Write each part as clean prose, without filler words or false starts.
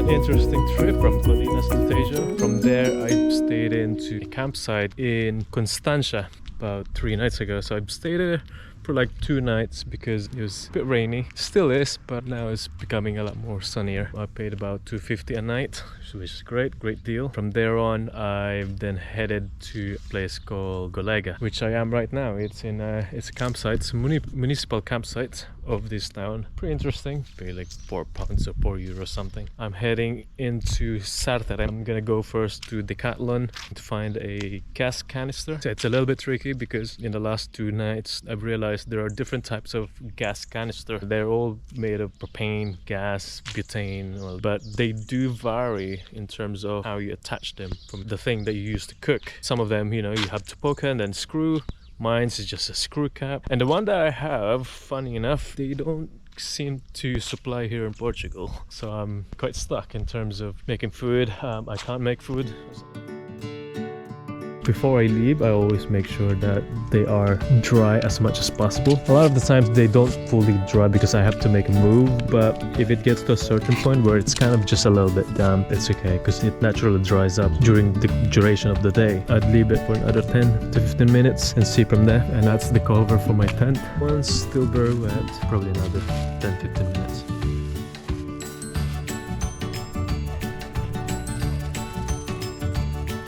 interesting trip from Colinas to Tejo. From there, I stayed into a campsite in Constantia about 3 nights ago. So I stayed there for like 2 nights because it was a bit rainy. Still is, but now it's becoming a lot more sunnier. I paid about $250 a night, which is great deal. From there on, I then headed to a place called Golega, which I am right now. It's a campsite, it's a municipal campsite of this town. Pretty interesting. Pay like £4 or €4 something. I'm heading into Santarem. I'm gonna go first to Decathlon to find a gas canister. So it's a little bit tricky because in the last 2 nights I've realized there are different types of gas canister. They're all made of propane, gas, butane, but they do vary in terms of how you attach them from the thing that you use to cook. Some of them, you know, you have to poke and then screw. Mine's is just a screw cap. And the one that I have, funny enough, they don't seem to supply here in Portugal. So I'm quite stuck in terms of making food. I can't make food. Before I leave, I always make sure that they are dry as much as possible. A lot of the times they don't fully dry because I have to make a move, but if it gets to a certain point where it's kind of just a little bit damp, it's okay because it naturally dries up during the duration of the day. I'd leave it for another 10 to 15 minutes and see from there. And that's the cover for my tent. One's still very wet, probably another 10-15 minutes.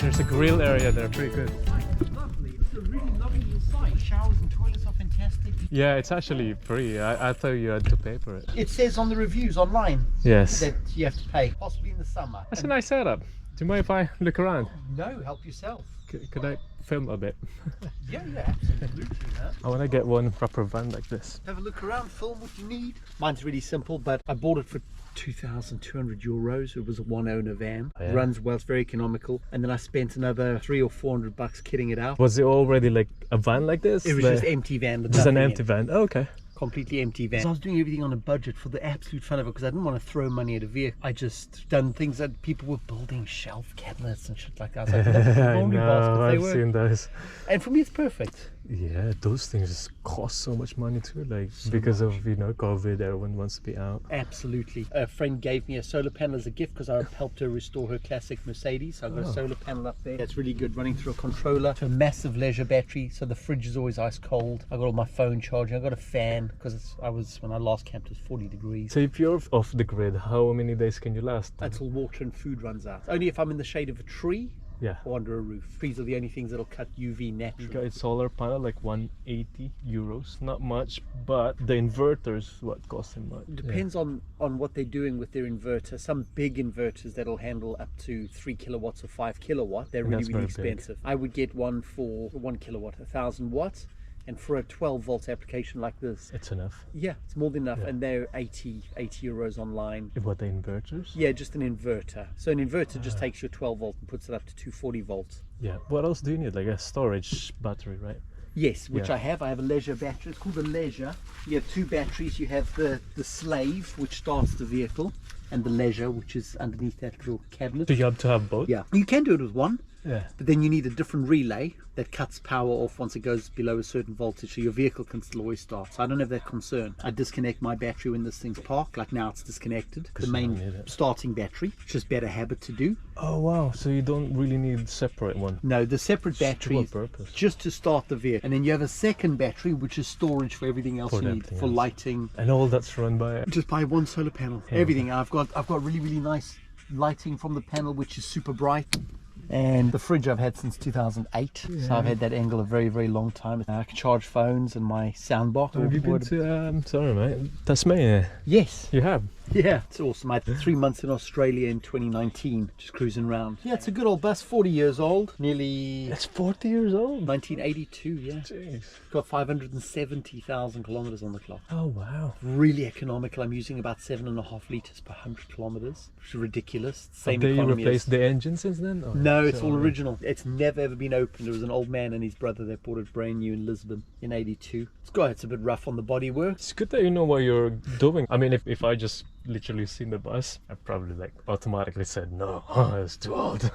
There's a grill area there, pretty good. It's lovely. It's a really lovely little site. Showers and toilets are fantastic. Yeah, it's actually free. I thought you had to pay for it. It says on the reviews online Yes. that you have to pay, possibly in the summer. That's a nice setup. Do you mind if I look around? No, help yourself. Could I film a bit? Yeah, absolutely. Huh? I want to get one proper van like this. Have a look around, film what you need. Mine's really simple, but I bought it for €2,200. It was a 1-owner van. Oh, yeah? Runs well, it's very economical. And then I spent another $300 or $400 kitting it out. Was it already like a van like this? It was just empty van. Just an empty van? Oh, okay. Completely empty van. So I was doing everything on a budget for the absolute fun of it because I didn't want to throw money at a vehicle. I just done things that people were building, shelf cabinets and shit like that. I was like, I know, I've seen those. And for me it's perfect. Yeah, those things cost so much money too, like so because much. Of, you know, COVID, everyone wants to be out. Absolutely. A friend gave me a solar panel as a gift because I helped her restore her classic Mercedes. So I've got a solar panel up there. It's really good, running through a controller to a massive leisure battery, so the fridge is always ice cold. I got all my phone charging. I got a fan because when I last camped it was 40 degrees. So if you're off the grid, how many days can you last? Until water and food runs out. Only if I'm in the shade of a tree. Yeah. Or under a roof. Trees are the only things that'll cut UV naturally. You got a solar panel like €180, not much, but the inverters, what cost them much? It depends on what they're doing with their inverter. Some big inverters that'll handle up to 3 kilowatts or 5 kilowatt, they're really expensive. I would get one for 1 kilowatt, 1,000 watts. And for a 12 volt application like this, it's enough. Yeah, it's more than enough. Yeah. And they're €80 online. What, the inverters? Yeah, just an inverter. So an inverter just takes your 12 volt and puts it up to 240 volts. Yeah. What else do you need? Like a storage battery, right? Yes, which I have. I have a leisure battery. It's called a leisure. You have 2 batteries. You have the slave, which starts the vehicle, and the leisure, which is underneath that little cabinet. Do you have to have both? Yeah. You can do it with one. Yeah. But then you need a different relay that cuts power off once it goes below a certain voltage, so your vehicle can still always start. So I don't have that concern. I disconnect my battery when this thing's parked, like now it's disconnected. The main starting battery, which is better habit to do. Oh wow, so you don't really need separate one? No, the separate battery is just to start the vehicle. And then you have a second battery, which is storage for everything else you need, for lighting. And all that's run by? Just by one solar panel, everything. I've got really nice lighting from the panel, which is super bright. And the fridge I've had since 2008, so I've had that angle a very long time. I can charge phones and my soundbox. Have you been to, sorry mate, Tasmania? Yes. You have? Yeah, it's awesome. I had 3 months in Australia in 2019, just cruising around. Yeah, it's a good old bus, 40 years old, nearly... It's 40 years old? 1982, yeah. Jeez. Got 570,000 kilometers on the clock. Oh wow. Really economical. I'm using about 7.5 litres per 100 kilometers, which is ridiculous. Same economy. Have they replaced the engine since then? Or? No, it's all original. It's never ever been opened. There was an old man and his brother that bought it brand new in Lisbon in 82. It's a bit rough on the bodywork. It's good that you know what you're doing. I mean, if I just literally seen the bus, I probably like automatically said no. It's too old.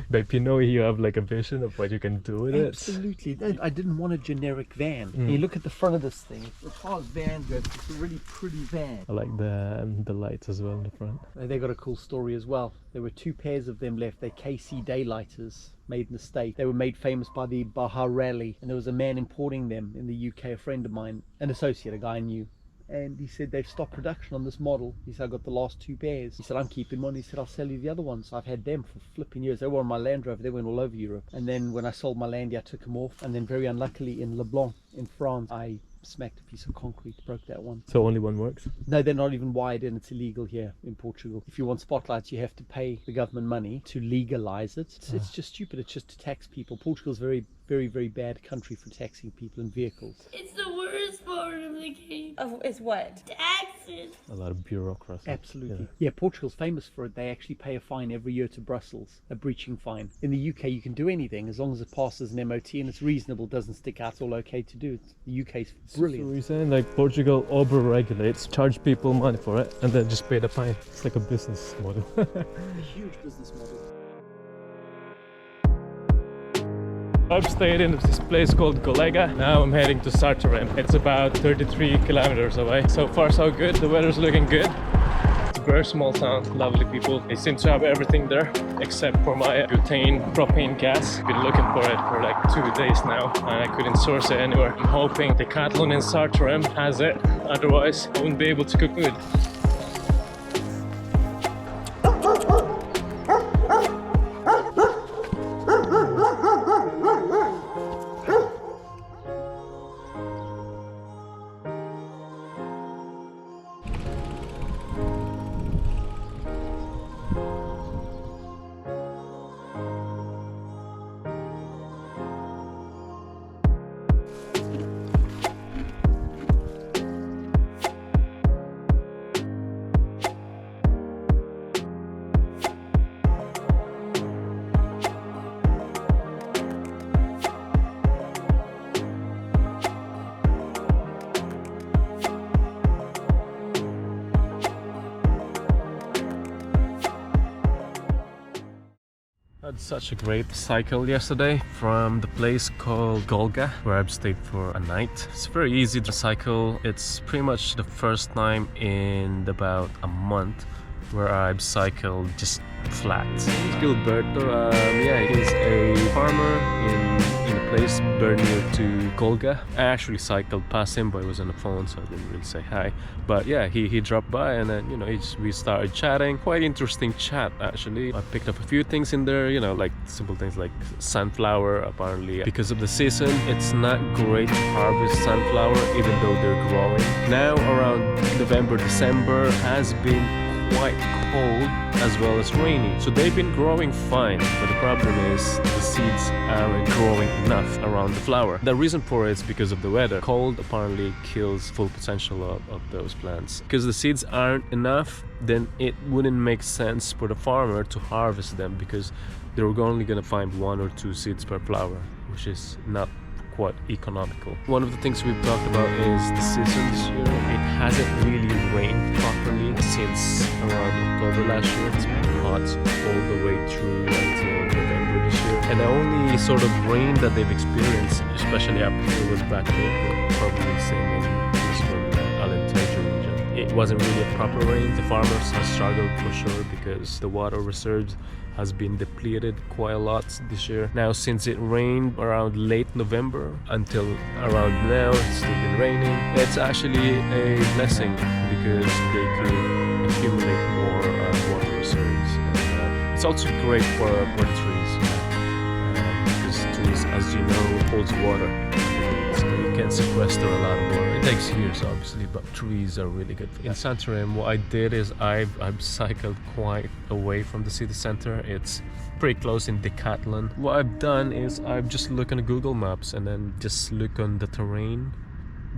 But you know, you have like a vision of what you can do with it. Absolutely. I didn't want a generic van. You look at the front of this thing. As far as van goes, it's a really pretty van. I like the lights as well in the front. They got a cool story as well. There were 2 pairs of them left. They're KC Daylighters, made in the States. They were made famous by the Baja Rally, and there was a man importing them in the UK, a friend of mine, an associate, a guy I knew. And he said they've stopped production on this model. He said, I got the last 2 pairs. He said, I'm keeping one. He said, I'll sell you the other ones. So I've had them for flipping years. They were on my Land Rover. They went all over Europe. And then when I sold my Landy, I took them off. And then very unluckily in Leblanc in France, I smacked a piece of concrete, broke that one. So only one works? No, they're not even wired in. It's illegal here in Portugal. If you want spotlights, you have to pay the government money to legalize it. It's just stupid. It's just to tax people. Portugal's a very, very bad country for taxing people and vehicles. It's the worst part of the game. Oh, it's what? Taxes. A lot of bureaucracy. Absolutely. Yeah, Portugal's famous for it. They actually pay a fine every year to Brussels, a breaching fine. In the UK, you can do anything as long as it passes an MOT and it's reasonable, doesn't stick out, it's all okay to do. The UK's brilliant. So you're saying like Portugal over-regulates, charge people money for it, and then just pay the fine. It's like a business model. A huge business model. I've stayed in this place called Golega. Now I'm heading to Santarem. It's about 33 kilometers away. So far so good. The weather's looking good. It's a very small town, lovely people. They seem to have everything there except for my butane propane gas. Been looking for it for like 2 days now and I couldn't source it anywhere. I'm hoping Decathlon in Santarem has it. Otherwise I wouldn't be able to cook food. Had such a great cycle yesterday from the place called Golega, where I've stayed for a night. It's very easy to cycle. It's pretty much the first time in about a month where I've cycled just flat. It's Gilberto. Yeah, he's a farmer in a place very near to Golega. I actually cycled past him, but he was on the phone, so I didn't really say hi. But yeah, he dropped by, and then we started chatting. Quite interesting chat actually. I picked up a few things in there, like simple things like sunflower. Apparently, because of the season, it's not great to harvest sunflower, even though they're growing. Now around November, December has been quite cold as well as rainy, so they've been growing fine, but the problem is the seeds aren't growing enough around the flower. The reason for it is because of the weather. Cold apparently kills full potential of those plants. Because the seeds aren't enough, then it wouldn't make sense for the farmer to harvest them, because they're only going to find 1 or 2 seeds per flower, which is not quite economical. One of the things we've talked about is the season this year. It hasn't really rained properly since around October last year. It's been hot all the way through until November this year. And the only sort of rain that they've experienced, especially up here, was back in April, probably the same in Alentejo region. It wasn't really a proper rain. The farmers have struggled for sure because the water reserves has been depleted quite a lot this year. Now, since it rained around late November until around now, it's still been raining. It's actually a blessing because they could accumulate more water reserves. And, it's also great for the trees because trees, as you know, holds water. So you can sequester a lot of water. It takes years, obviously, but trees are really good. In Santarem, what I did is I've cycled quite away from the city center. It's pretty close in Decathlon. What I've done is I've just looked on Google Maps and then just look on the terrain,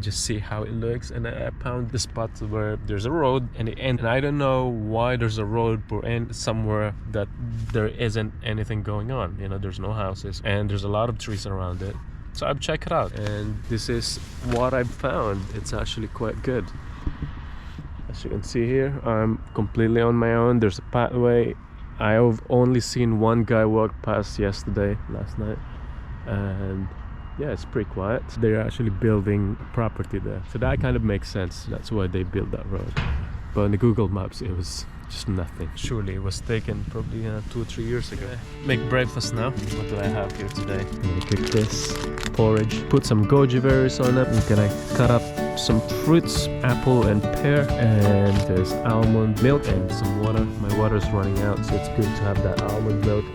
just see how it looks, and I found the spot where there's a road and it ends. And I don't know why there's a road or end somewhere that there isn't anything going on. There's no houses and there's a lot of trees around it. So I've checked it out, and this is what I've found. It's actually quite good. As you can see here, I'm completely on my own. There's a pathway. I've only seen one guy walk past last night, and yeah, it's pretty quiet. They're actually building a property there, so that kind of makes sense. That's why they built that road. But on the Google Maps, it was just nothing. Surely it was taken probably 2 or 3 years ago. Make breakfast now. What do I have here today? I'm gonna cook this porridge. Put some goji berries on it. I'm gonna cut up some fruits, apple and pear, and there's almond milk and some water. My water's running out, so it's good to have that almond milk.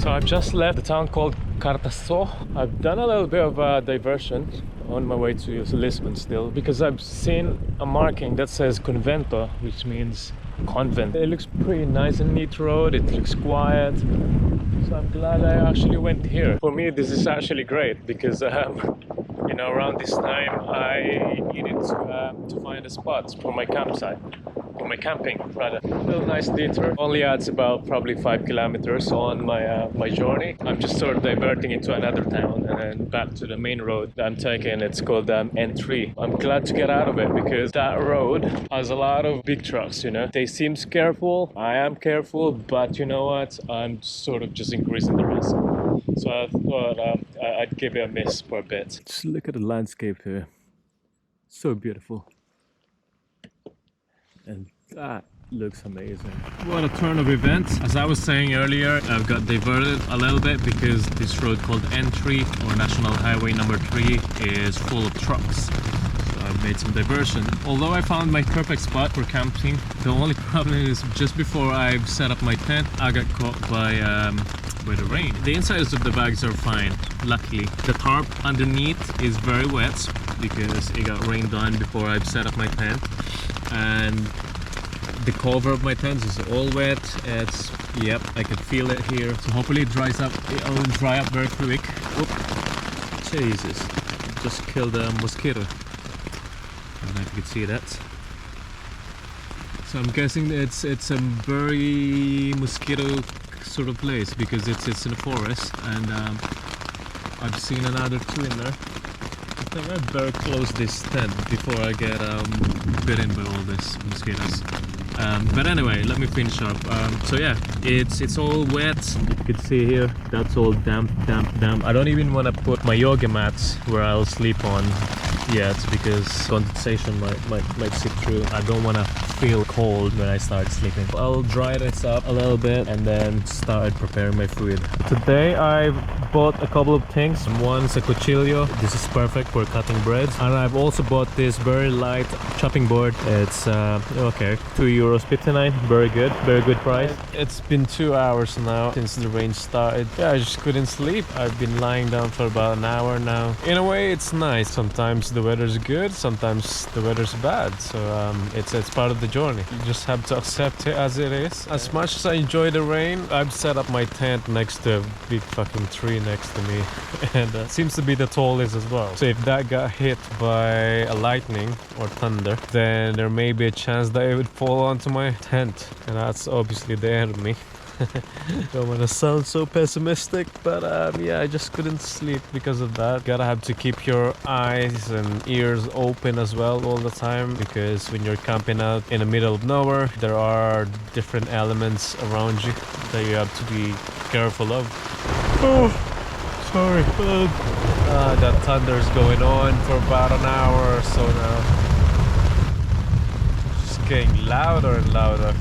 So I've just left the town called Cartaço. I've done a little bit of a diversion on my way to Lisbon still, because I've seen a marking that says Convento, which means convent. It looks pretty nice and neat road, it looks quiet, so I'm glad I actually went here. For me this is actually great, because you know, around this time I needed to find a spot for my campsite. For my camping rather. Little nice detour. Only adds about probably 5 kilometers on my journey. I'm just sort of diverting into another town and then back to the main road that I'm taking. It's called N3. I'm glad to get out of it, because that road has a lot of big trucks, you know. They seem careful, I am careful, but you know what, I'm sort of just increasing the risk. So I thought I'd give it a miss for a bit. Just look at the landscape here. So beautiful. And that looks amazing. What a turn of events. As I was saying earlier, I've got diverted a little bit because this road called N3, or National Highway number 3, is full of trucks. So I've made some diversion. Although I found my perfect spot for camping, the only problem is just before I've set up my tent, I got caught by the rain. The insides of the bags are fine, luckily. The tarp underneath is very wet because it got rained on before I've set up my tent. And the cover of my tent is all wet. It's, yep, I can feel it here. So hopefully it dries up. It'll dry up very quick. Oop. Jesus, just killed a mosquito. I don't know if you can see that. So I'm guessing it's a very mosquito sort of place, because it's in a forest, and I've seen another 2 in there. I think I better close this tent before I get bitten by all these mosquitoes. But anyway, let me finish up. So yeah, it's all wet. You can see here, that's all damp. I don't even want to put my yoga mats where I'll sleep on yet, because condensation might seep through. I don't want to feel cold when I start sleeping. I'll dry this up a little bit and then start preparing my food. Today I've bought a couple of things. One's a cuchillo. This is perfect for cutting breads. And I've also bought this very light chopping board. It's okay, €2.59. Very good price. It's been 2 hours now since the rain started. Yeah, I just couldn't sleep. I've been lying down for about an hour now. In a way, it's nice. Sometimes the weather's good, sometimes the weather's bad. So it's part of the journey. You just have to accept it as it is. As much as I enjoy the rain, I've set up my tent next to a big fucking tree next to me, and seems to be the tallest as well. So if that got hit by a lightning or thunder, then there may be a chance that it would fall onto my tent, and that's obviously the end of me. Don't want to sound so pessimistic, but yeah, I just couldn't sleep because of that. Gotta have to keep your eyes and ears open as well all the time, because when you're camping out in the middle of nowhere, there are different elements around you that you have to be careful of. Oh, sorry. That thunder's going on for about an hour or so now. It's just getting louder and louder.